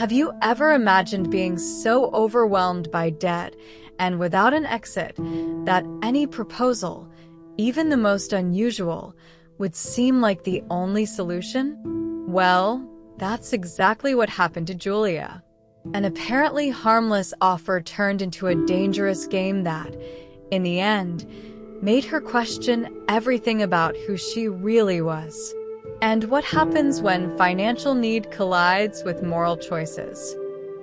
Have you ever imagined being so overwhelmed by debt and without an exit that any proposal, even the most unusual, would seem like the only solution? Well, that's exactly what happened to Julia. An apparently harmless offer turned into a dangerous game that, in the end, made her question everything about who she really was. And what happens when financial need collides with moral choices?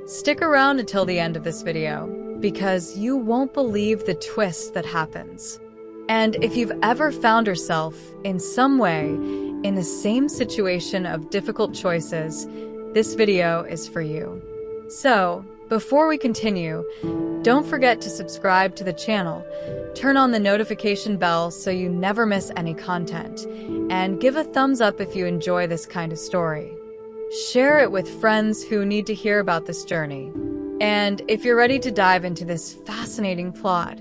Stick around until the end of this video, because you won't believe the twist that happens. And if you've ever found yourself, in some way, in the same situation of difficult choices, this video is for you. So, before we continue, don't forget to subscribe to the channel, turn on the notification bell so you never miss any content, and give a thumbs up if you enjoy this kind of story. Share it with friends who need to hear about this journey. And if you're ready to dive into this fascinating plot,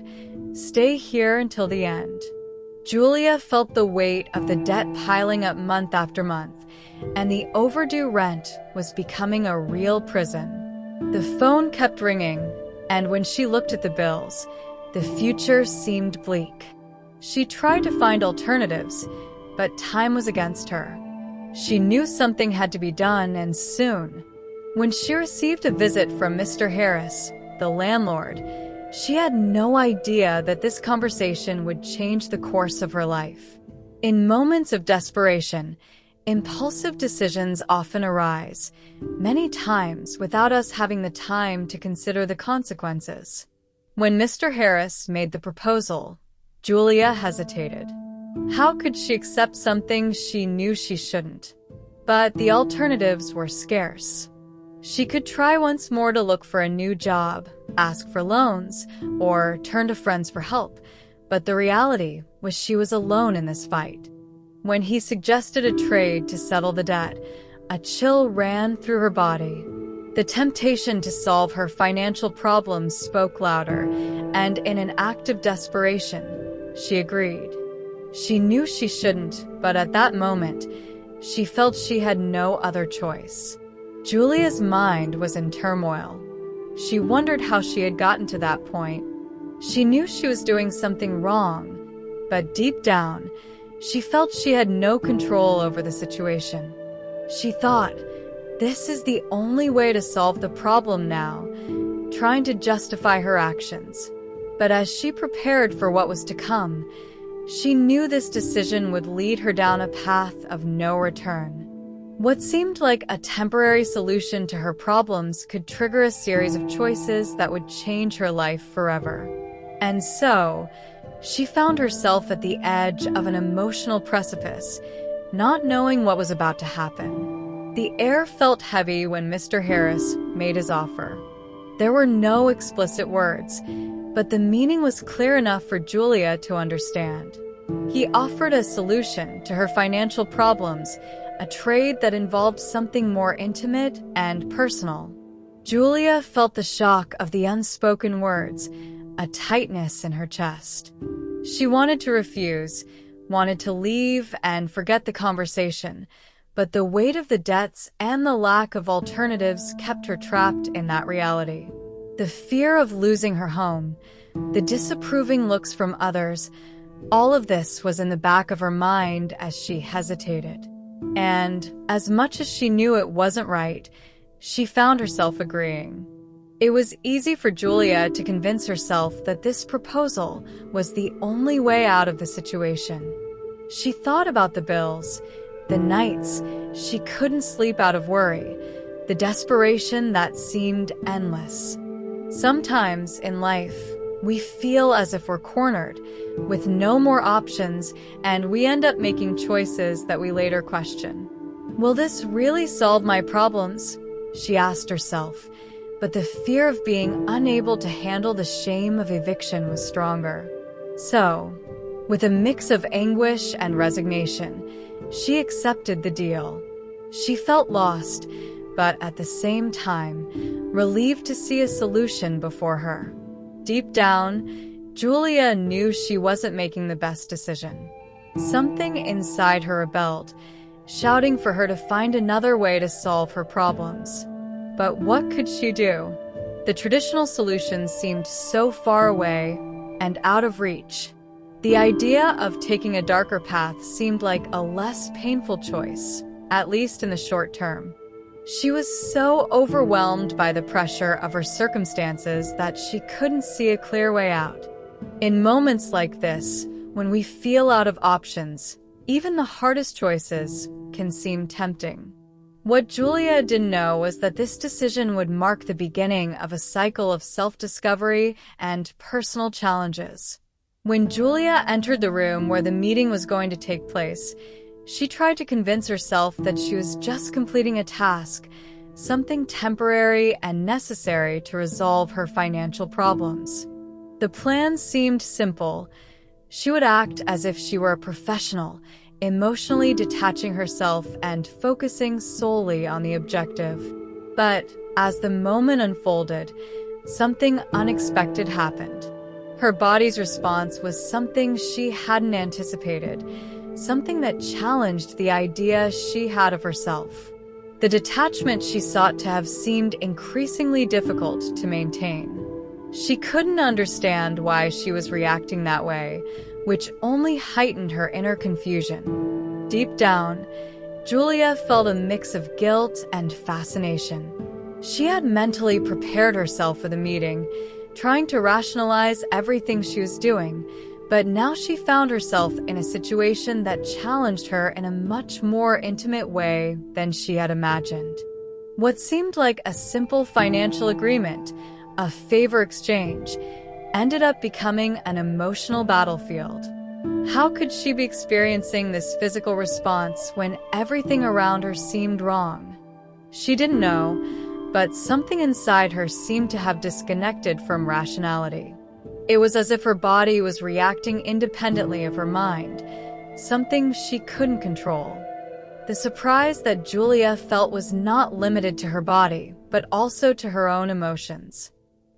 stay here until the end. Julia felt the weight of the debt piling up month after month, and the overdue rent was becoming a real prison. The phone kept ringing, and when she looked at the bills, the future seemed bleak. She tried to find alternatives, but time was against her. She knew something had to be done, and soon. When she received a visit from Mr. Harris, the landlord, she had no idea that this conversation would change the course of her life. In moments of desperation, impulsive decisions often arise, many times without us having the time to consider the consequences. When Mr. Harris made the proposal, Julia hesitated. How could she accept something she knew she shouldn't? But the alternatives were scarce. She could try once more to look for a new job, ask for loans, or turn to friends for help, but the reality was she was alone in this fight. When he suggested a trade to settle the debt, a chill ran through her body. The temptation to solve her financial problems spoke louder, and in an act of desperation, she agreed. She knew she shouldn't, but at that moment, she felt she had no other choice. Julia's mind was in turmoil. She wondered how she had gotten to that point. She knew she was doing something wrong, but deep down, she felt she had no control over the situation. She thought, this is the only way to solve the problem now, trying to justify her actions. But as she prepared for what was to come, she knew this decision would lead her down a path of no return. What seemed like a temporary solution to her problems could trigger a series of choices that would change her life forever. And so, she found herself at the edge of an emotional precipice, not knowing what was about to happen. The air felt heavy when Mr. Harris made his offer. There were no explicit words, but the meaning was clear enough for Julia to understand. He offered a solution to her financial problems, a trade that involved something more intimate and personal. Julia felt the shock of the unspoken words, a tightness in her chest. She wanted to refuse, wanted to leave and forget the conversation, but the weight of the debts and the lack of alternatives kept her trapped in that reality. The fear of losing her home, the disapproving looks from others, all of this was in the back of her mind as she hesitated. And as much as she knew it wasn't right, she found herself agreeing. It was easy for Julia to convince herself that this proposal was the only way out of the situation. She thought about the bills, the nights she couldn't sleep out of worry, the desperation that seemed endless. Sometimes in life, we feel as if we're cornered, with no more options, and we end up making choices that we later question. Will this really solve my problems? She asked herself, but the fear of being unable to handle the shame of eviction was stronger. So, with a mix of anguish and resignation, she accepted the deal. She felt lost, but at the same time, relieved to see a solution before her. Deep down, Julia knew she wasn't making the best decision. Something inside her rebelled, shouting for her to find another way to solve her problems. But what could she do? The traditional solutions seemed so far away and out of reach. The idea of taking a darker path seemed like a less painful choice, at least in the short term. She was so overwhelmed by the pressure of her circumstances that she couldn't see a clear way out. In moments like this, when we feel out of options, even the hardest choices can seem tempting. What Julia didn't know was that this decision would mark the beginning of a cycle of self-discovery and personal challenges. When Julia entered the room where the meeting was going to take place, she tried to convince herself that she was just completing a task, something temporary and necessary to resolve her financial problems. The plan seemed simple. She would act as if she were a professional, emotionally detaching herself and focusing solely on the objective. But as the moment unfolded, something unexpected happened. Her body's response was something she hadn't anticipated, something that challenged the idea she had of herself. The detachment she sought to have seemed increasingly difficult to maintain. She couldn't understand why she was reacting that way, which only heightened her inner confusion. Deep down, Julia felt a mix of guilt and fascination. She had mentally prepared herself for the meeting, trying to rationalize everything she was doing, but now she found herself in a situation that challenged her in a much more intimate way than she had imagined. What seemed like a simple financial agreement, a favor exchange, ended up becoming an emotional battlefield. How could she be experiencing this physical response when everything around her seemed wrong? She didn't know, but something inside her seemed to have disconnected from rationality. It was as if her body was reacting independently of her mind, something she couldn't control. The surprise that Julia felt was not limited to her body, but also to her own emotions.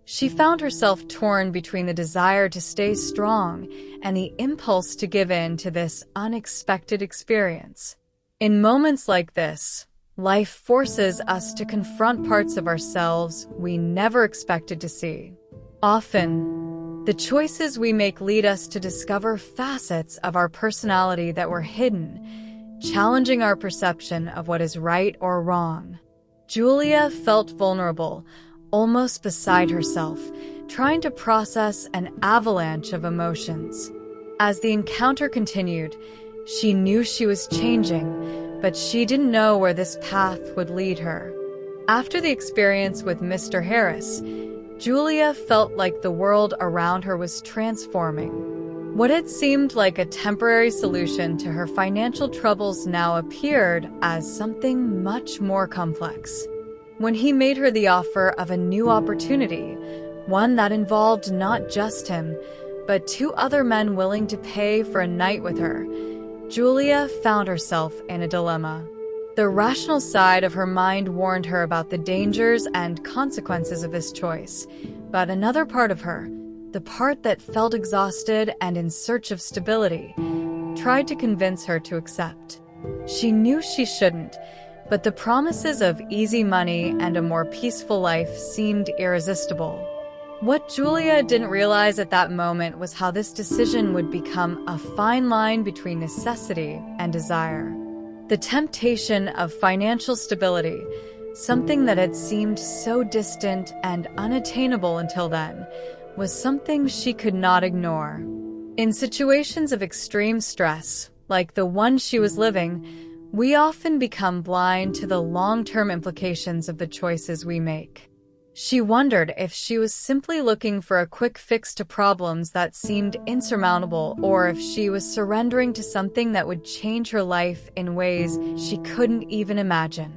She found herself torn between the desire to stay strong and the impulse to give in to this unexpected experience. In moments like this, life forces us to confront parts of ourselves we never expected to see. Often, the choices we make lead us to discover facets of our personality that were hidden, challenging our perception of what is right or wrong. Julia felt vulnerable, almost beside herself, trying to process an avalanche of emotions. As the encounter continued, she knew she was changing, but she didn't know where this path would lead her. After the experience with Mr. Harris, Julia felt like the world around her was transforming. What had seemed like a temporary solution to her financial troubles now appeared as something much more complex. When he made her the offer of a new opportunity, one that involved not just him, but two other men willing to pay for a night with her, Julia found herself in a dilemma. The rational side of her mind warned her about the dangers and consequences of this choice, but another part of her, the part that felt exhausted and in search of stability, tried to convince her to accept. She knew she shouldn't, but the promises of easy money and a more peaceful life seemed irresistible. What Julia didn't realize at that moment was how this decision would become a fine line between necessity and desire. The temptation of financial stability, something that had seemed so distant and unattainable until then, was something she could not ignore. In situations of extreme stress, like the one she was living, we often become blind to the long-term implications of the choices we make. She wondered if she was simply looking for a quick fix to problems that seemed insurmountable, or if she was surrendering to something that would change her life in ways she couldn't even imagine.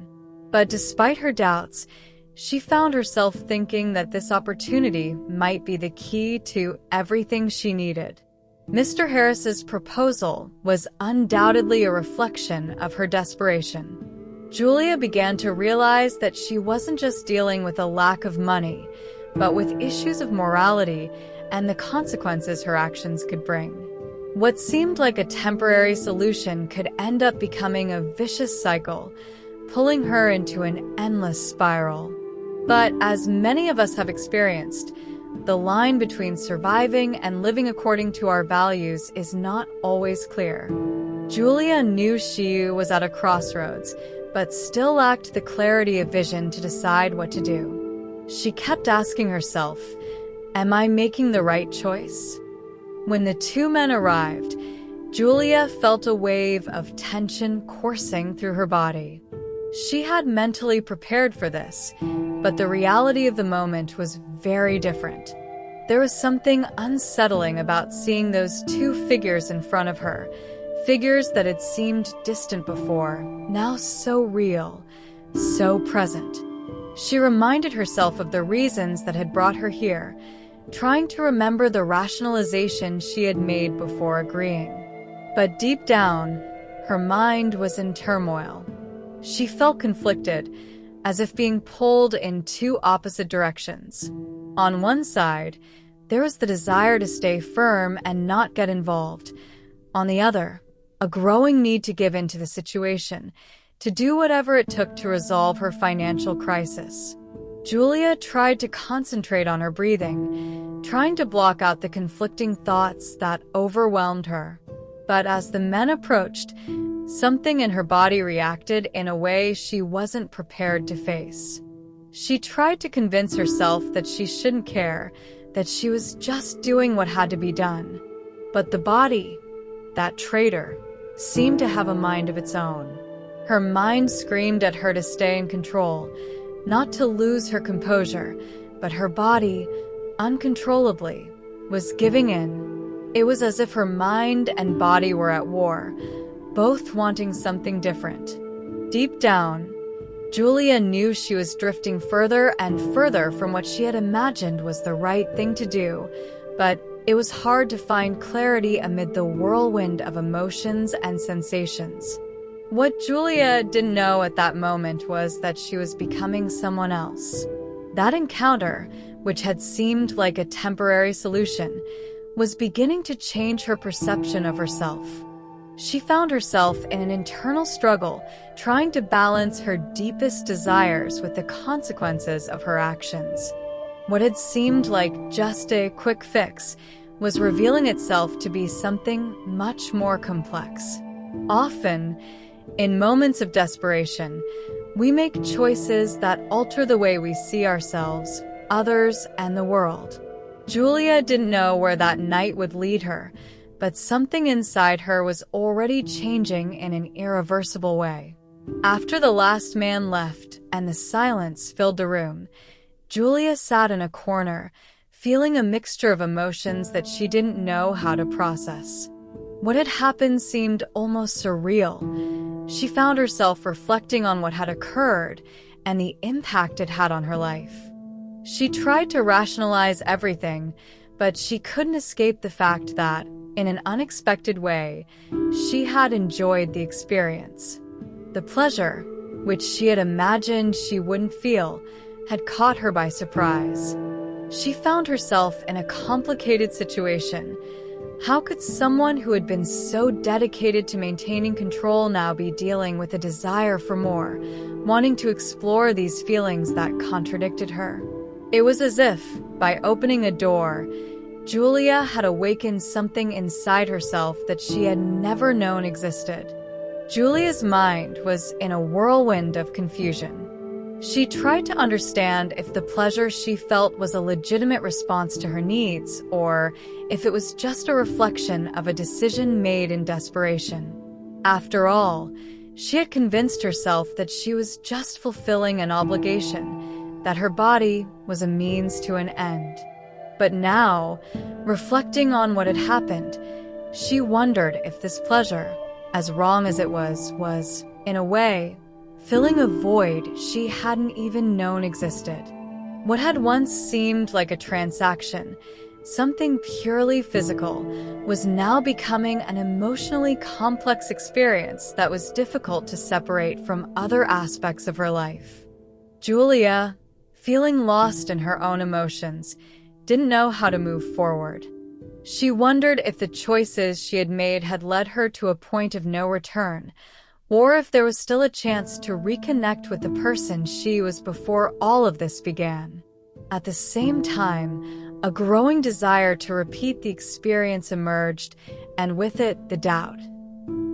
But despite her doubts, she found herself thinking that this opportunity might be the key to everything she needed. Mr. Harris's proposal was undoubtedly a reflection of her desperation. Julia began to realize that she wasn't just dealing with a lack of money, but with issues of morality and the consequences her actions could bring. What seemed like a temporary solution could end up becoming a vicious cycle, pulling her into an endless spiral. But as many of us have experienced, the line between surviving and living according to our values is not always clear. Julia knew she was at a crossroads, but still lacked the clarity of vision to decide what to do. She kept asking herself, "Am I making the right choice?" When the two men arrived, Julia felt a wave of tension coursing through her body. She had mentally prepared for this, but the reality of the moment was very different. There was something unsettling about seeing those two figures in front of her, figures that had seemed distant before, now so real, so present. She reminded herself of the reasons that had brought her here, trying to remember the rationalization she had made before agreeing. But deep down, her mind was in turmoil. She felt conflicted, as if being pulled in two opposite directions. On one side, there was the desire to stay firm and not get involved. On the other, a growing need to give in to the situation, to do whatever it took to resolve her financial crisis. Julia tried to concentrate on her breathing, trying to block out the conflicting thoughts that overwhelmed her. But as the men approached, something in her body reacted in a way she wasn't prepared to face. She tried to convince herself that she shouldn't care, that she was just doing what had to be done. But the body, that traitor, seemed to have a mind of its own. Her mind screamed at her to stay in control, not to lose her composure, but her body, uncontrollably, was giving in. It was as if her mind and body were at war, both wanting something different. Deep down, Julia knew she was drifting further and further from what she had imagined was the right thing to do, but it was hard to find clarity amid the whirlwind of emotions and sensations. What Julia didn't know at that moment was that she was becoming someone else. That encounter, which had seemed like a temporary solution, was beginning to change her perception of herself. She found herself in an internal struggle, trying to balance her deepest desires with the consequences of her actions. What had seemed like just a quick fix was revealing itself to be something much more complex. Often, in moments of desperation, we make choices that alter the way we see ourselves, others, and the world. Julia didn't know where that night would lead her, but something inside her was already changing in an irreversible way. After the last man left and the silence filled the room, Julia sat in a corner, feeling a mixture of emotions that she didn't know how to process. What had happened seemed almost surreal. She found herself reflecting on what had occurred and the impact it had on her life. She tried to rationalize everything, but she couldn't escape the fact that, in an unexpected way, she had enjoyed the experience. The pleasure, which she had imagined she wouldn't feel, had caught her by surprise. She found herself in a complicated situation. How could someone who had been so dedicated to maintaining control now be dealing with a desire for more, wanting to explore these feelings that contradicted her? It was as if, by opening a door, Julia had awakened something inside herself that she had never known existed. Julia's mind was in a whirlwind of confusion. She tried to understand if the pleasure she felt was a legitimate response to her needs, or if it was just a reflection of a decision made in desperation. After all, she had convinced herself that she was just fulfilling an obligation, that her body was a means to an end. But now, reflecting on what had happened, she wondered if this pleasure, as wrong as it was, in a way, filling a void she hadn't even known existed. What had once seemed like a transaction, something purely physical, was now becoming an emotionally complex experience that was difficult to separate from other aspects of her life. Julia, feeling lost in her own emotions, didn't know how to move forward. She wondered if the choices she had made had led her to a point of no return, or if there was still a chance to reconnect with the person she was before all of this began. At the same time, a growing desire to repeat the experience emerged, and with it, the doubt.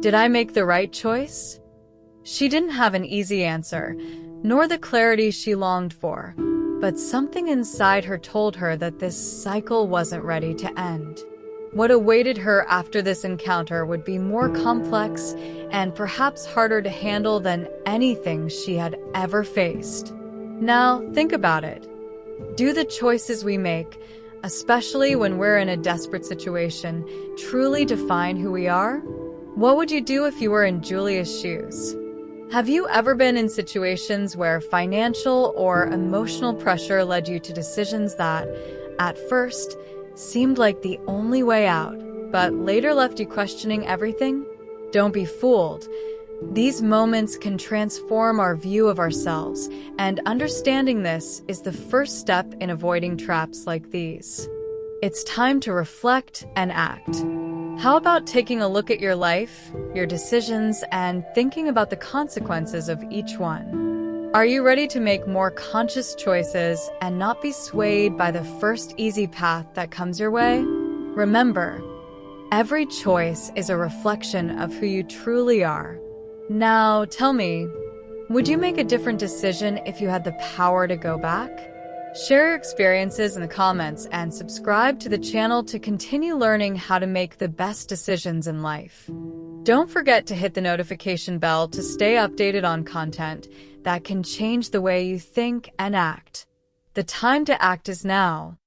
Did I make the right choice? She didn't have an easy answer, nor the clarity she longed for, but something inside her told her that this cycle wasn't ready to end. What awaited her after this encounter would be more complex and perhaps harder to handle than anything she had ever faced. Now, think about it. Do the choices we make, especially when we're in a desperate situation, truly define who we are? What would you do if you were in Julia's shoes? Have you ever been in situations where financial or emotional pressure led you to decisions that, at first, seemed like the only way out, but later left you questioning everything? Don't be fooled. These moments can transform our view of ourselves, and understanding this is the first step in avoiding traps like these. It's time to reflect and act. How about taking a look at your life, your decisions, and thinking about the consequences of each one? Are you ready to make more conscious choices and not be swayed by the first easy path that comes your way? Remember, every choice is a reflection of who you truly are. Now, tell me, would you make a different decision if you had the power to go back? Share your experiences in the comments and subscribe to the channel to continue learning how to make the best decisions in life. Don't forget to hit the notification bell to stay updated on content that can change the way you think and act. The time to act is now.